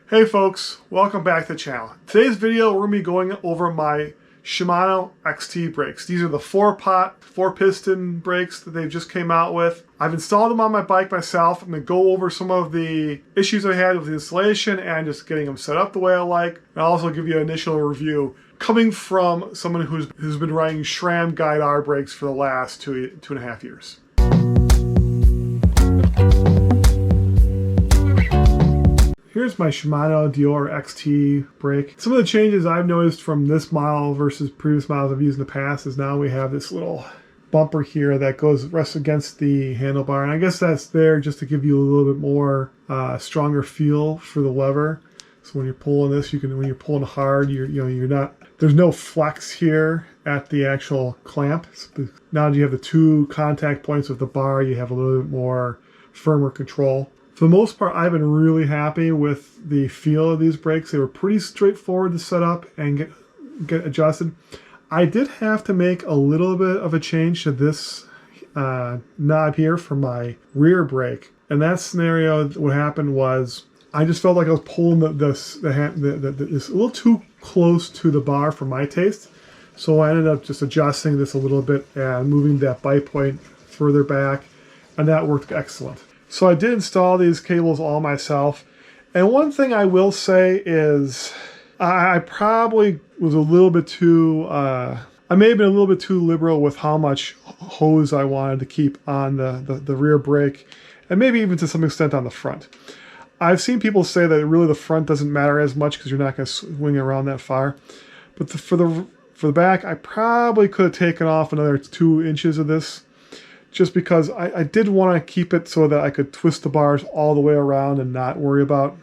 Hey folks, welcome back to the channel. Today's video we're going to be going over my Shimano XT brakes. These are the 4-pot, 4-piston brakes that they've just came out with. I've installed them on my bike myself. I'm going to go over some of the issues I had with the installation and just getting them set up the way I like. And I'll also give you an initial review coming from someone who's been riding SRAM Guide R brakes for the last two and a half years. Here's my Shimano XT brake. Some of the changes I've noticed from this model versus previous models I've used in the past is now we have this little bumper here that rests against the handlebar, and I guess that's there just to give you a little bit more stronger feel for the lever. So when you're pulling this, when you're pulling hard, there's no flex here at the actual clamp. Now that you have the two contact points of the bar, you have a little bit more firmer control. For the most part, I've been really happy with the feel of these brakes. They were pretty straightforward to set up and get adjusted. I did have to make a little bit of a change to this knob here for my rear brake. In that scenario, what happened was I just felt like I was pulling this a little too close to the bar for my taste. So I ended up just adjusting this a little bit and moving that bite point further back, and that worked excellent. So I did install these cables all myself. And one thing I will say is I probably was a little bit too, I may have been a little bit too liberal with how much hose I wanted to keep on the rear brake, and maybe even to some extent on the front. I've seen people say that really the front doesn't matter as much because you're not going to swing around that far. But for the back, I probably could have taken off another 2 inches of this, just because I did want to keep it so that I could twist the bars all the way around and not worry about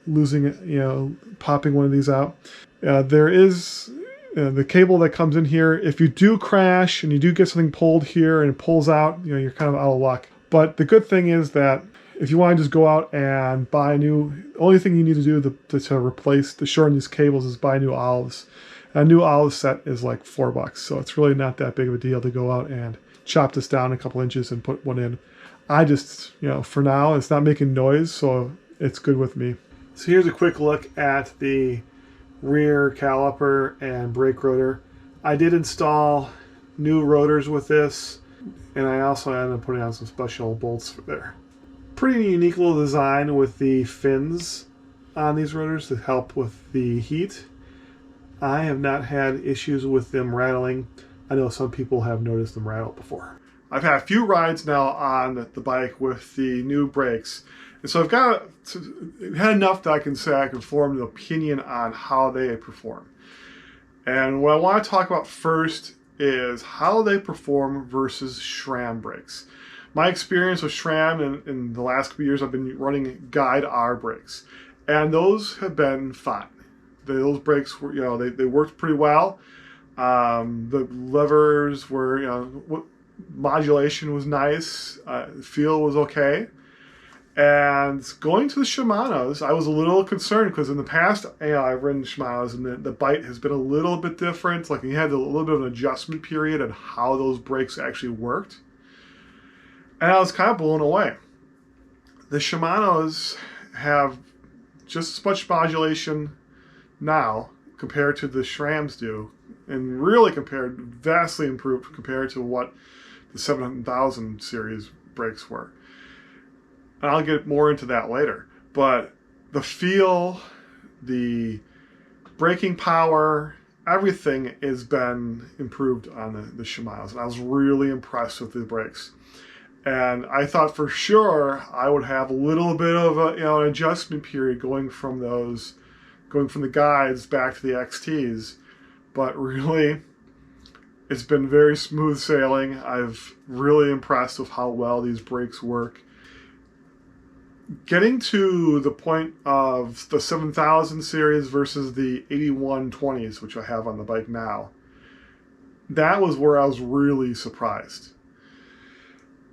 losing it, popping one of these out. There is the cable that comes in here. If you do crash and you do get something pulled here and it pulls out, you're kind of out of luck. But the good thing is that if you want to just go out and buy the only thing you need to do to shorten these cables is buy new olives. A new olive set is like $4, so it's really not that big of a deal to go out and chop this down a couple inches and put one in. I just, for now, it's not making noise, so it's good with me. So here's a quick look at the rear caliper and brake rotor. I did install new rotors with this, and I also ended up putting on some special bolts for there. Pretty unique little design with the fins on these rotors to help with the heat. I have not had issues with them rattling. I know some people have noticed them rattle before. I've had a few rides now on the bike with the new brakes, and so I've had enough that I can say I can form an opinion on how they perform. And what I want to talk about first is how they perform versus SRAM brakes. My experience with SRAM in the last couple years, I've been running Guide R brakes, and those have been fine. Those brakes were, they worked pretty well. The levers were, modulation was nice, the feel was okay. And going to the Shimanos, I was a little concerned because in the past, I've ridden Shimanos and the bite has been a little bit different. Like you had a little bit of an adjustment period on how those brakes actually worked. And I was kind of blown away. The Shimanos have just as much modulation now compared to the SRAMs do, and really vastly improved compared to what the 7000 series brakes were. And I'll get more into that later. But the feel, the braking power, everything has been improved on the Shimanos. And I was really impressed with the brakes. And I thought for sure I would have a little bit of an adjustment period going from the guides back to the XTs. But really, it's been very smooth sailing. I've really impressed with how well these brakes work. Getting to the point of the 7000 series versus the 8120s, which I have on the bike now, that was where I was really surprised.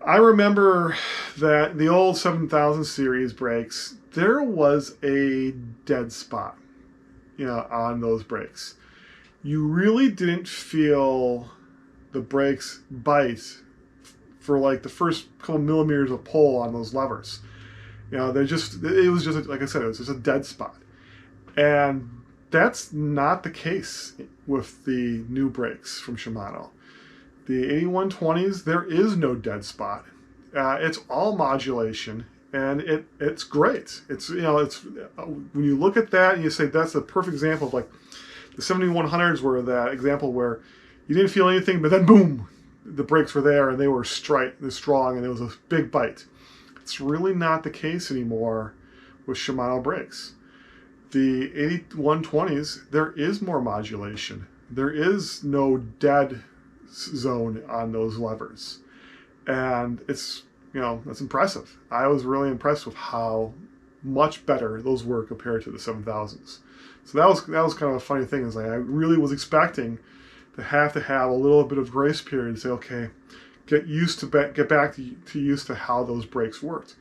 I remember that the old 7000 series brakes, there was a dead spot, on those brakes. You really didn't feel the brakes bite for like the first couple millimeters of pull on those levers. You know, it was just, like I said, it was just a dead spot. And that's not the case with the new brakes from Shimano. The 8120s, there is no dead spot. It's all modulation, and it's great. It's, you know, it's when you look at that and you say that's a perfect example of, like, the 7100s were that example where you didn't feel anything, but then boom, the brakes were there and they were strong, and it was a big bite. It's really not the case anymore with Shimano brakes. The 8120s, there is more modulation. There is no dead zone on those levers. And it's, you know, that's impressive. I was really impressed with how much better those were compared to the 7000s. So that was kind of a funny thing, is like I really was expecting to have a little bit of grace period to say, okay, get back to used to how those brakes worked.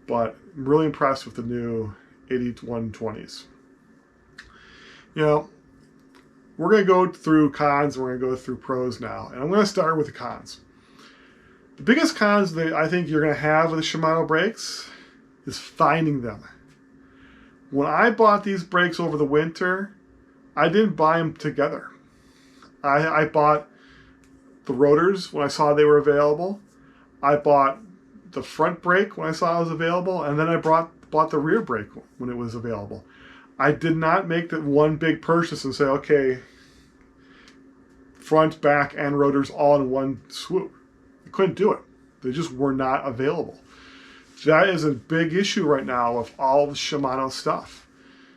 But I'm really impressed with the new 8120s. You know, we're going to go through cons and we're going to go through pros now. And I'm going to start with the cons. The biggest cons that I think you're going to have with the Shimano brakes is finding them. When I bought these brakes over the winter, I didn't buy them together. I bought the rotors when I saw they were available. I bought the front brake when I saw it was available, and then I bought the rear brake when it was available. I did not make that one big purchase and say, okay, front, back, and rotors all in one swoop. I couldn't do it. They just were not available. That is a big issue right now with all the Shimano stuff.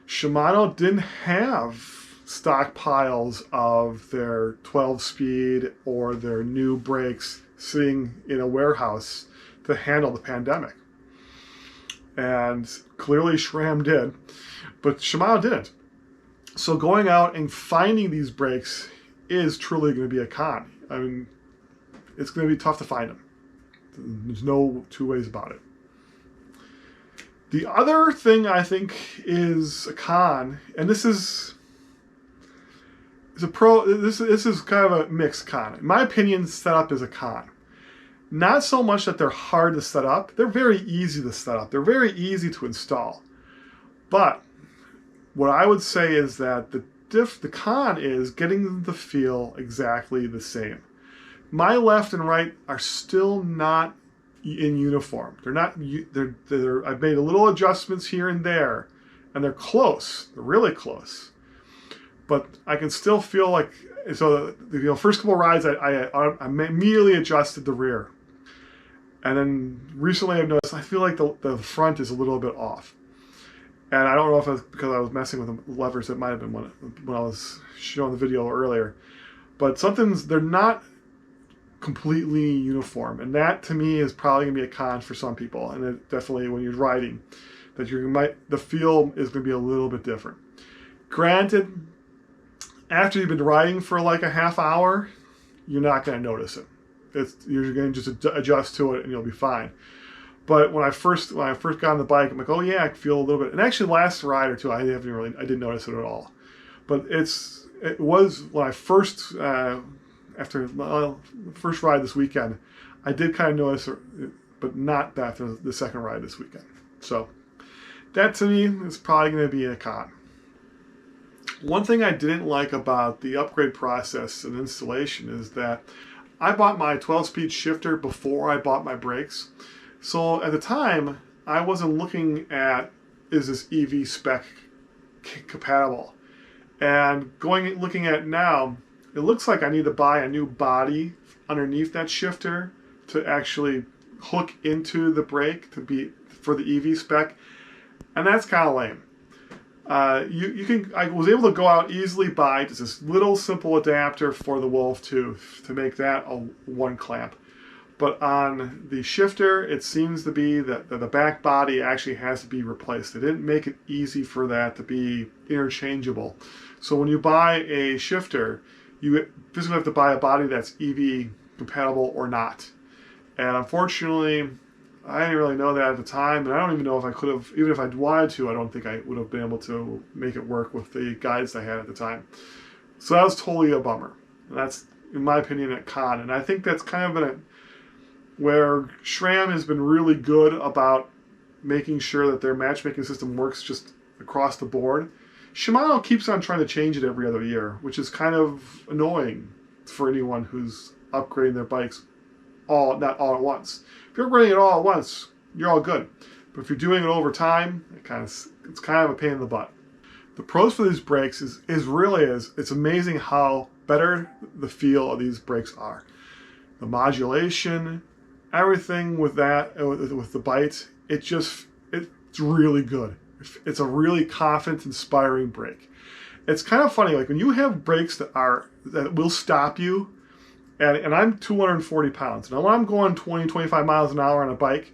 Shimano didn't have stockpiles of their 12-speed or their new brakes sitting in a warehouse to handle the pandemic. And clearly SRAM did, but Shimano didn't. So going out and finding these brakes is truly going to be a con. I mean, it's going to be tough to find them. There's no two ways about it. The other thing I think is a con, and this is a pro. This is kind of a mixed con. In my opinion, setup is a con. Not so much that they're hard to set up. They're very easy to set up. They're very easy to install. But what I would say is that the con is getting them to feel exactly the same. My left and right are still not in uniform. They're not. I've made a little adjustments here and there, and they're close. They're really close. But I can still feel like, so, you know, first couple of rides, I immediately adjusted the rear. And then recently I've noticed I feel like the front is a little bit off. And I don't know if it's because I was messing with the levers. It might have been when I was showing the video earlier. But they're not completely uniform. And that to me is probably going to be a con for some people. And it definitely when you're riding, that the feel is going to be a little bit different. Granted, after you've been riding for like a half hour, you're not going to notice it. You're going to just adjust to it and you'll be fine. But when I first got on the bike, I'm like, oh yeah, I feel a little bit. And actually, last ride or two, I didn't notice it at all. But it was when I first after the first ride this weekend, I did kind of notice it, but not after the second ride this weekend. So that to me is probably going to be a con. One thing I didn't like about the upgrade process and installation is that I bought my 12-speed shifter before I bought my brakes. So at the time, I wasn't looking at, is this EV spec compatible? And looking at it now, it looks like I need to buy a new body underneath that shifter to actually hook into the brake for the EV spec. And that's kind of lame. I was able to go out easily buy just this little simple adapter for the Wolf tooth to make that a one clamp. But on the shifter, it seems to be that the back body actually has to be replaced. They didn't make it easy for that to be interchangeable. So when you buy a shifter, you physically have to buy a body that's EV compatible or not. And unfortunately, I didn't really know that at the time, and I don't even know if I could have, even if I'd wanted to, I don't think I would have been able to make it work with the guides I had at the time. So that was totally a bummer. And that's, in my opinion, a con. And I think that's kind of where SRAM has been really good about making sure that their matchmaking system works just across the board. Shimano keeps on trying to change it every other year, which is kind of annoying for anyone who's upgrading their bikes not all at once. If you're upgrading it all at once, you're all good. But if you're doing it over time, it's kind of a pain in the butt. The pros for these brakes is it's amazing how better the feel of these brakes are. The modulation, everything with that, with the bite, it's really good. It's a really confident, inspiring brake. It's kind of funny, like when you have brakes that will stop you, and I'm 240 pounds. Now when I'm going 20, 25 miles an hour on a bike,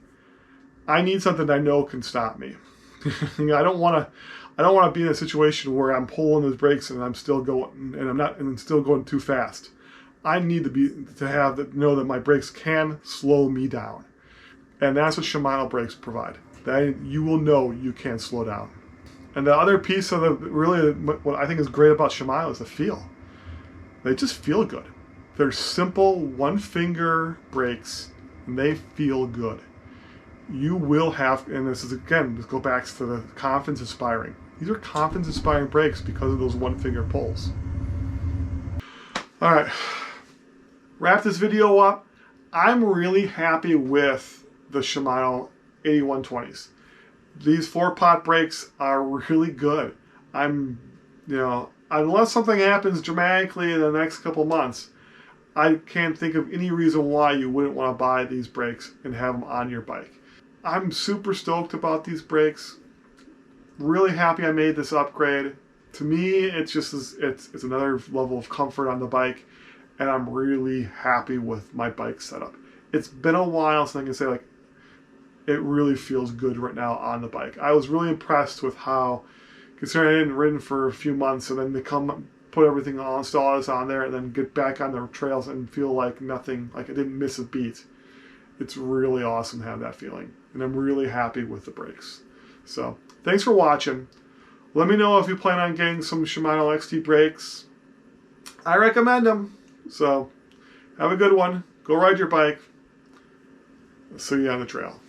I need something that I know can stop me. I don't want to be in a situation where I'm pulling those brakes and I'm still going, and I'm still going too fast. I need to know that my brakes can slow me down. And that's what Shimano brakes provide. That you will know you can slow down. And the other piece of what I think is great about Shimano is the feel. They just feel good. They're simple one-finger brakes, and they feel good. You will have, and this go back to the confidence inspiring. These are confidence inspiring brakes because of those one-finger pulls. All right, wrap this video up. I'm really happy with the Shimano 8120s. These 4-pot brakes are really good. Unless something happens dramatically in the next couple months, I can't think of any reason why you wouldn't want to buy these brakes and have them on your bike. I'm super stoked about these brakes. Really happy I made this upgrade. To me, it's another level of comfort on the bike, and I'm really happy with my bike setup. It's been a while since I can say like it really feels good right now on the bike. I was really impressed with how, considering I hadn't ridden for a few months, and then they put everything on, install this on there, and then get back on the trails and feel like nothing, like I didn't miss a beat. It's really awesome to have that feeling, and I'm really happy with the brakes. So thanks for watching. Let me know if you plan on getting some Shimano XT brakes. I recommend them. So have a good one. Go ride your bike. See you on the trail.